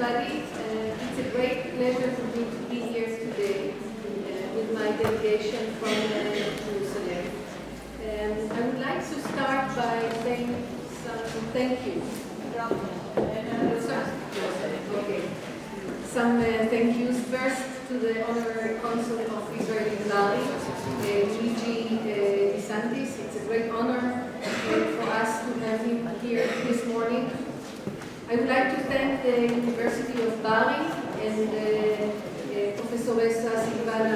everybody. It's a great pleasure for me to be here today with my delegation from Jerusalem. I would like to start by saying some thank yous. Some thank yous first to the Honorary Consul of Israel in Bali, Luigi DeSantis. It's a great honor for us to have him here this morning. I would like to thank the University of Bari and Professoressa Silvana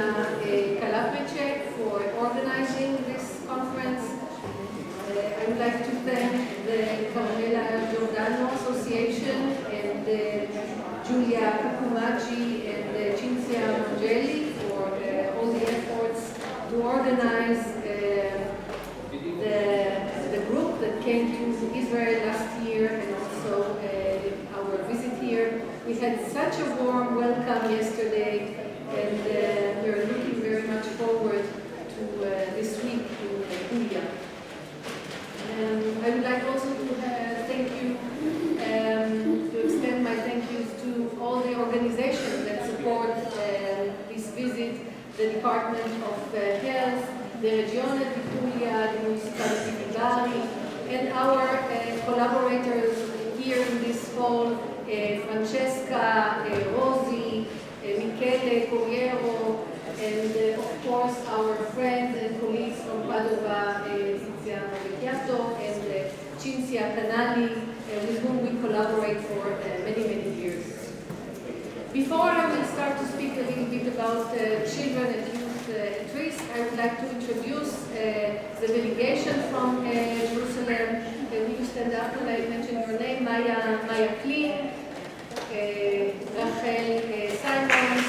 Kalapecek for organizing this conference. I would like to thank the Carmela Giordano Association and Giulia Cucumacci and Cinzia Mangelli for all the efforts to organize the group that came to Israel last year and also our visit here. We had such a warm welcome yesterday, and we're looking very much forward to this week in India. I would like also to thank you, to extend my thank yous to all the organizations that support this visit, the Department of Health, the Regione di Puglia, the Municipality di Bari, and our collaborators here in this hall, Francesca, Rosi, Michele Corriero, and of course our friends and colleagues from Padova, Tiziano Vecchiato and Cinzia Canali, with whom we collaborate for many, many years. Before I will start to speak a little bit about children and youth at risk, I would like to introduce the delegation from Jerusalem. Will you stand up when I mention your name? Maya Klein, Rachel Simons,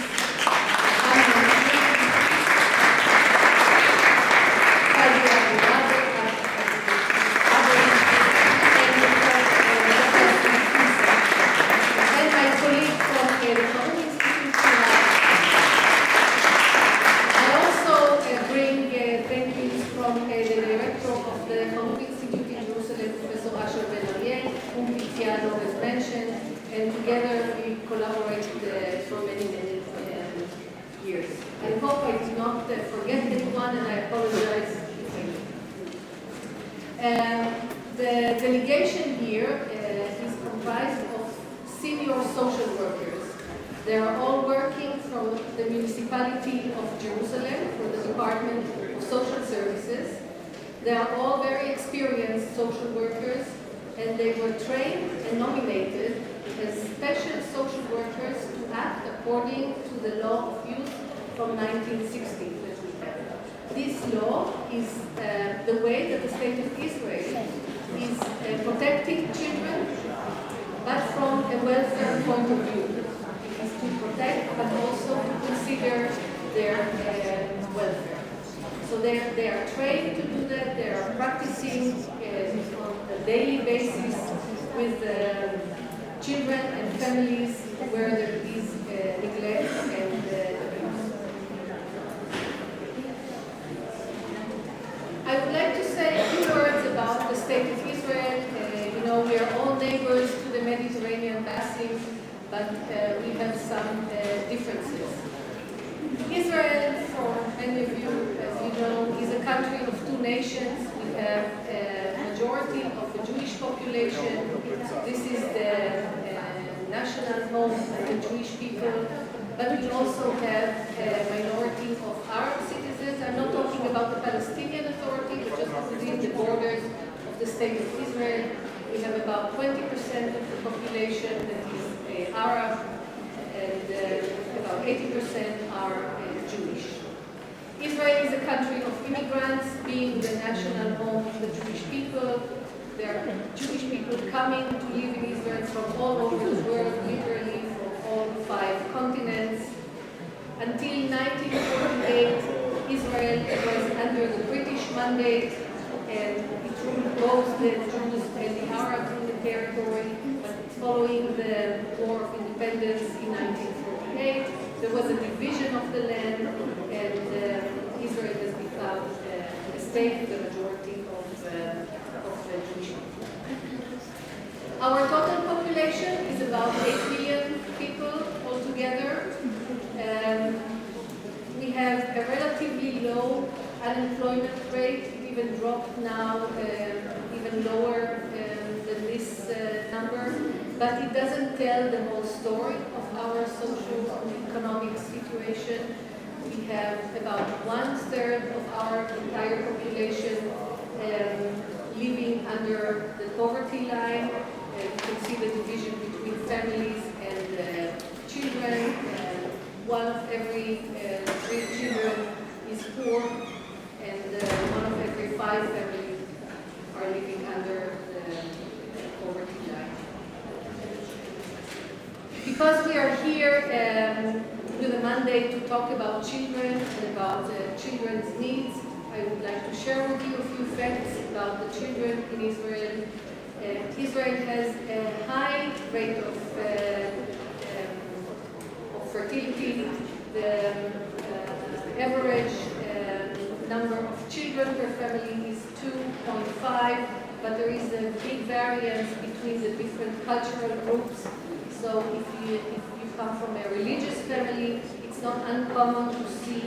and together we collaborated for many, many years. I hope I did not forget anyone, and I apologize. The delegation here is comprised of senior social workers. They are all working from the municipality of Jerusalem, from the Department of Social Services. They are all very experienced social workers, and they were trained and nominated as special social workers to act according to the law of youth from 1960 that we have. This law is the way that the state of Israel is protecting children, but from a welfare point of view. It is to protect, but also to consider their welfare. So they are trained to do that. They are practicing on a daily basis with children and families where there is neglect and abuse. I would like to say a few words about the state of Israel. We are all neighbors to the Mediterranean basin, but we have some differences. Israel, for many of you, as you know, is a country of two nations. We have a majority of the Jewish population. This is the national home of the Jewish people, but we also have a minority of Arab citizens. I'm not talking about the Palestinian Authority, but just within the borders of the state of Israel. We have about 20% of the population that is Arab, and about 80% are Jewish. Israel is a country of immigrants, being the national home of the Jewish people. There are Jewish people coming to live in Israel from all over the world, literally from all 5 continents. Until 1948, Israel was under the British mandate, and it ruled both the Jews and the Arabs in the territory. But following the War of Independence in 1948, there was a division of the land, and Israel has become a state with a majority of Jewish people. Our total population is about 8 million have a relatively low unemployment rate. It even dropped now, even lower than this number. But it doesn't tell the whole story of our socio-economic situation. We have about 1/3 of our entire population living under the poverty line. You can see the division between families and children. One of every 3 children is poor, and one of every 5 families are living under the poverty line. Because we are here with a mandate to talk about children and about children's needs, I would like to share with you a few facts about the children in Israel. Israel has a high rate of fertility. The average number of children per family is 2.5, but there is a big variance between the different cultural groups. So if you come from a religious family, it's not uncommon to see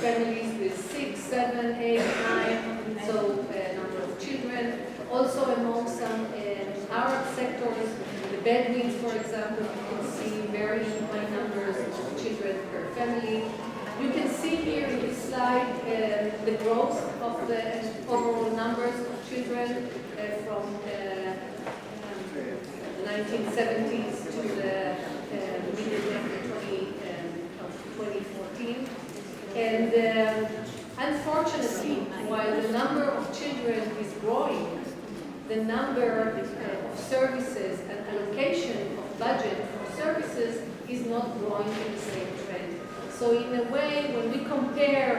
families with 6, 7, 8, 9, so number of children. Also among some Arab sectors, the Bedouins, for example, you can see very high numbers of children per family. You can see here in this slide the growth of the overall numbers of children from the 1970s to the middle of 2014. And unfortunately, while the number of children is growing, the number of services and allocation of budget for services is not growing in the same trend. So in a way, when we compare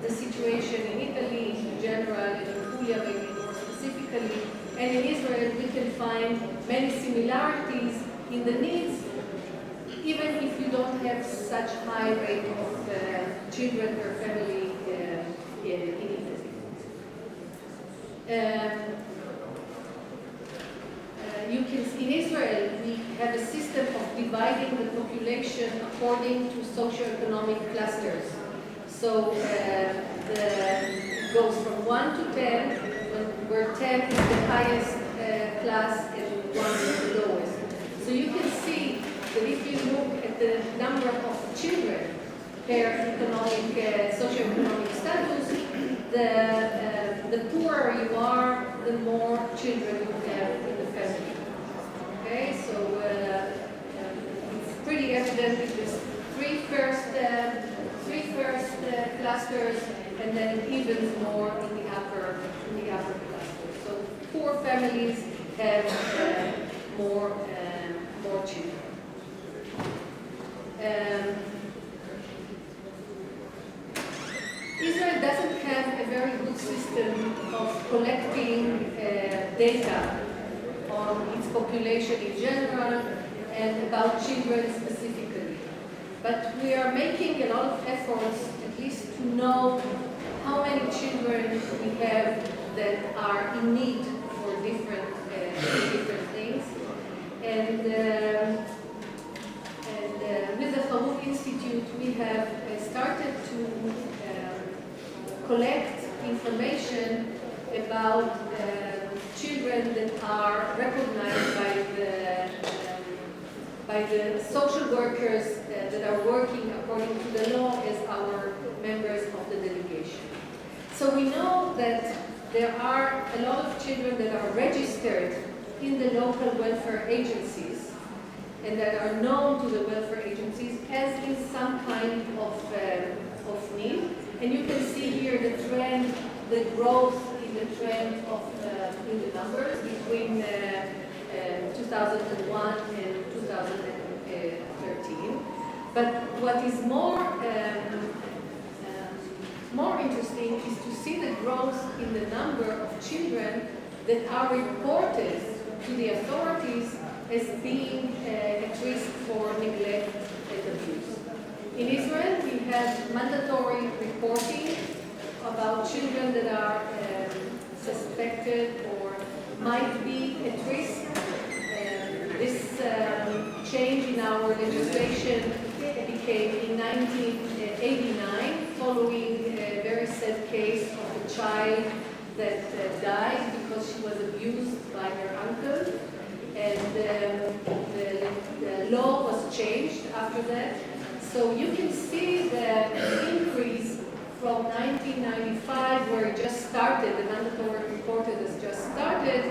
the situation in Italy in general, and in Puglia maybe more specifically, and in Israel, we can find many similarities in the needs, even if you don't have such high rate of children per family in Italy. In Israel, we have a system of dividing the population according to socio-economic clusters. So it goes from 1 to 10, where 10 is the highest class and 1 is the lowest. So you can see that if you look at the number of children per socio-economic status, the poorer you are, the more children you have in the family. Okay, so it's pretty evident with these three first clusters, and then it evens more in the upper clusters. So poor families have more children. Israel doesn't have a very good system of collecting data on its population in general and about children specifically. But we are making a lot of efforts at least to know how many children we have that are in need for different things. And with the Haruv Institute, we have started to collect information about children that are recognized by the social workers that are working according to the law as our members of the delegation. So we know that there are a lot of children that are registered in the local welfare agencies and that are known to the welfare agencies as in some kind of need. And you can see here the trend, the growth in the trend of in the numbers between 2001 and 2013. But what is more interesting is to see the growth in the number of children that are reported to the authorities as being at risk for neglect and abuse. In Israel, we have mandatory reporting about children that are suspected or might be at risk. This change in our legislation became in 1989, following child that died because she was abused by her uncle, and the law was changed after that. So you can see the increase from 1995, where it just started, the mandatory reported has just started,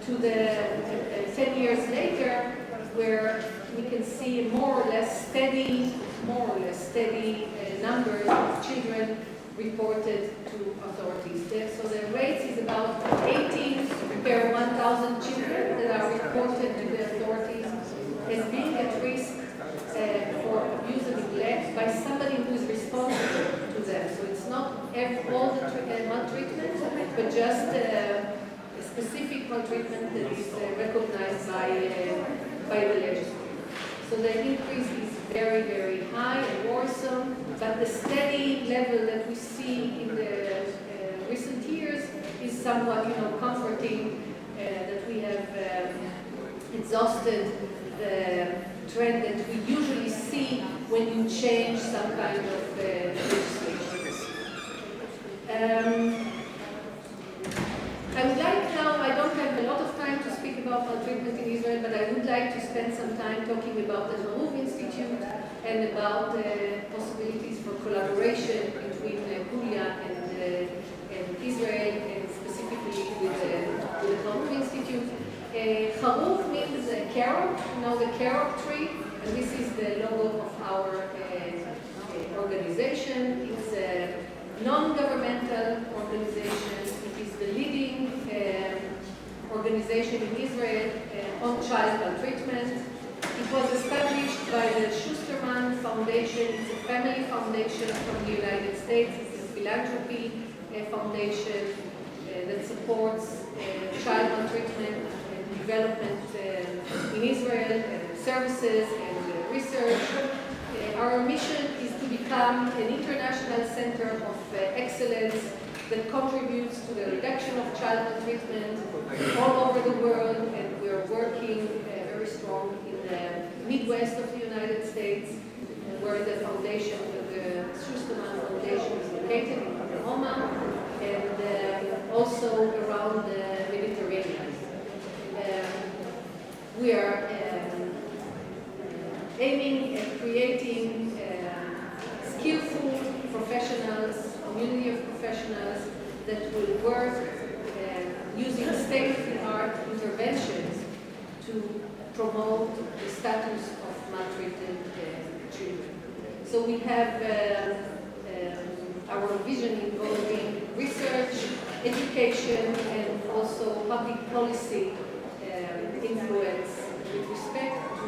to the 10 years later, where we can see more or less steady numbers of children reported to authorities. So the rate is about 18 per 1,000 children that are reported to the authorities as being at risk for abuse and neglect by somebody who is responsible to them. So it's not all the maltreatment, but just a specific maltreatment that is recognized by the legislature. So the increase is very, very high and worrisome, but the steady level that we see in the recent years is somewhat, comforting that we have exhausted the trend that we usually see when you change some kind of legislation. I would like now, I don't have a lot of time to speak about maltreatment in Israel, but I would like to spend some time talking about the Haruv Institute and about possibilities for collaboration between Kulia and Israel, and specifically with the Haruv Institute. Haruv means carob, the carob tree, and this is the logo of our organization. It's a non-governmental organization. It is the leading organization in Israel on child maltreatment. It was established by the Schusterman Foundation. It's a family foundation from the United States. It's a philanthropy foundation that supports child maltreatment and development in Israel, services and research. Our mission is to become an international center of excellence that contributes to the reduction of child maltreatment all over the world, and we're working very strong in the Midwest of the United States, where the foundation, the Schusterman Foundation, is located in Oklahoma, and also around the Mediterranean. We are aiming at creating skillful professionals, community of professionals that will work using state-of-the-art interventions to promote the status of maltreated children. So we have our vision involving research, education, and also public policy influence with respect to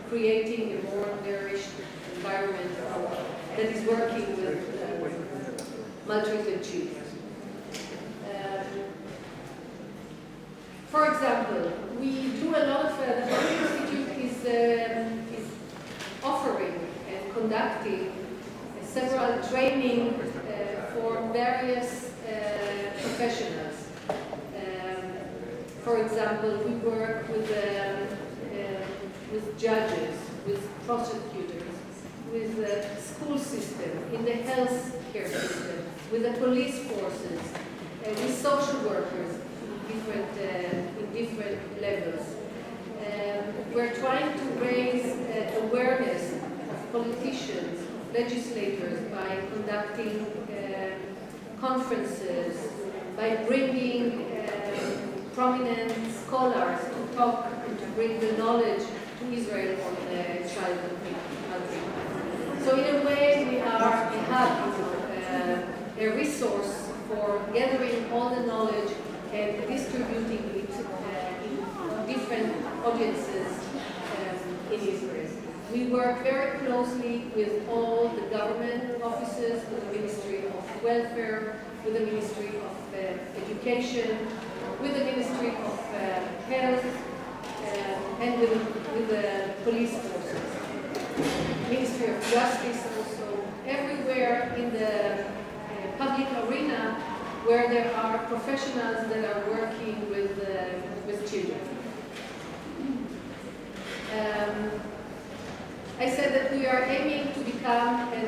creating a more nourished environment that is working with maltreated children. For example, we do a lot of, the Haruv Institute is offering and conducting several training for various professionals. For example, we work with judges, with prosecutors, with the school system, in the health care system, with the police forces, with social workers in different levels. We're trying to raise awareness of politicians, of legislators, by conducting conferences, by bringing prominent scholars to talk and to bring the knowledge to Israel on child maltreatment. So in a way, we are a hub, a resource for gathering all the knowledge and distributing it in different audiences in Israel. We work very closely with all the government offices, with the Ministry of Welfare, with the Ministry of Education, with the Ministry of Health, and with the police forces. Ministry of Justice also, everywhere in the public arena where there are professionals that are working with children. I said that we are aiming to become the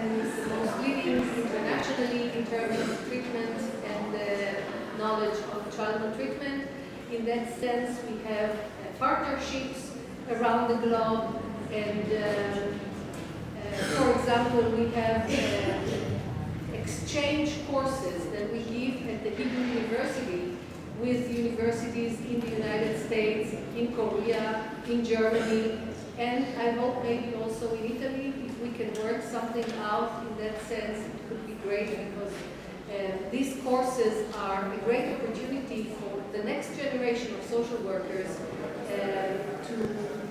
most leading internationally in terms of in that sense, we have partnerships around the globe, and for example, we have exchange courses that we give at the Hebrew University with universities in the United States, in Korea, in Germany, and I hope maybe also in Italy. If we can work something out in that sense, it could be great, because these courses are a great opportunity for the next generation of social workers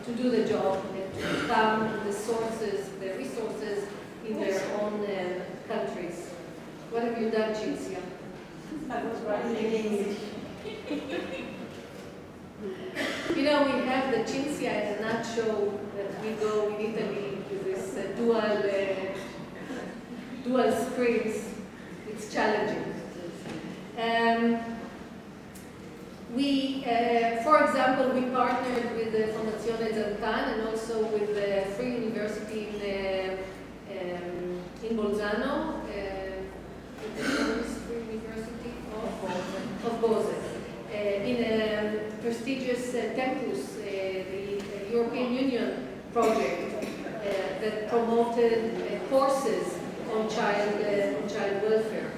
to do the job and to become the resources in their own countries. What have you done, Cinzia? I was writing in English. You know, we have the Cinzia and Anat show that we go in Italy with this dual screens. It's challenging. For example, we partnered with the Fondazione Zancan and also with the Free University in Bolzano, the Free University of Bose, in a prestigious campus, the European Union project that promoted courses on child welfare.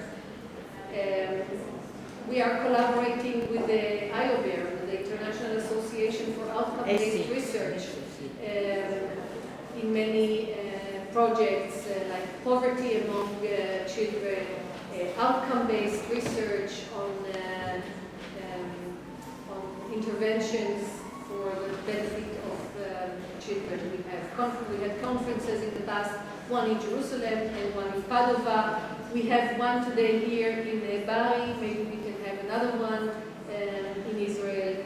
We are collaborating with the IOBER, the International Association for Outcome-Based Research, in many projects like poverty among children, outcome-based research on interventions for the benefit of children. We had conferences in the past, one in Jerusalem and one in Padova. We have one today here in Bari. Maybe we can have another one in Israel.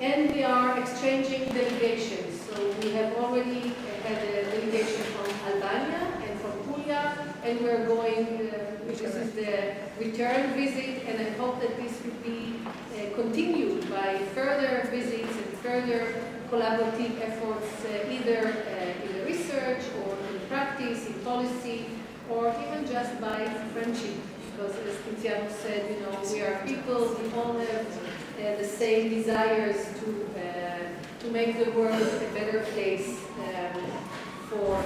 And we are exchanging delegations. So we have already had a delegation from Albania and from Puglia, and we're going, this is the return visit, and I hope that this will be continued by further visits and further collaborative efforts, either in the research or in practice, in policy, or even just by friendship. Because as Tiziano said, you know, we are people, we all have the same desires to make the world a better place for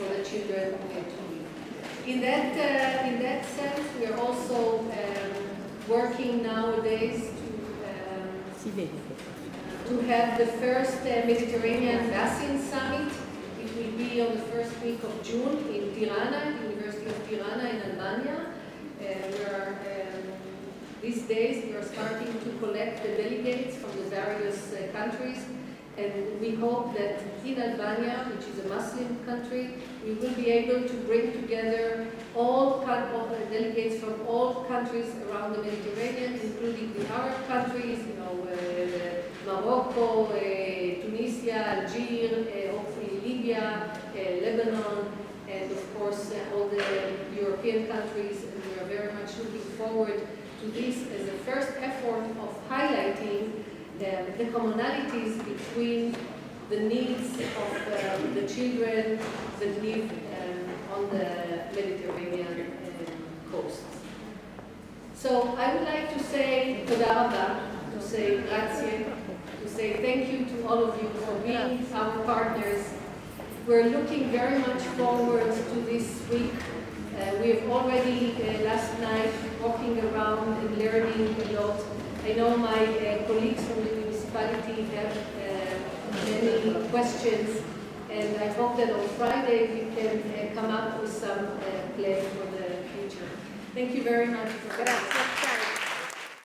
the children to live. In that sense, we are also working nowadays to have the first Mediterranean Basin Summit. It will be on the first week of June in Tirana, University of Tirana in Albania. These days we are starting to collect the delegates from the various countries, and we hope that in Albania, which is a Muslim country, we will be able to bring together all delegates from all countries around the Mediterranean, including the Arab countries, you know, Morocco, Tunisia, Algeria, hopefully Libya, Lebanon, and of course all the European countries. And we are very much looking forward to this as a first effort of highlighting the commonalities between the needs of the children that live on the Mediterranean coast. So I would like to say toda raba, to say grazie, to say thank you to all of you for being our partners. We're looking very much forward to this week. We have already last night walking around and learning a lot. I know my colleagues from the municipality have many questions, and I hope that on Friday we can come up with some plan for the future. Thank you very much. Grazie.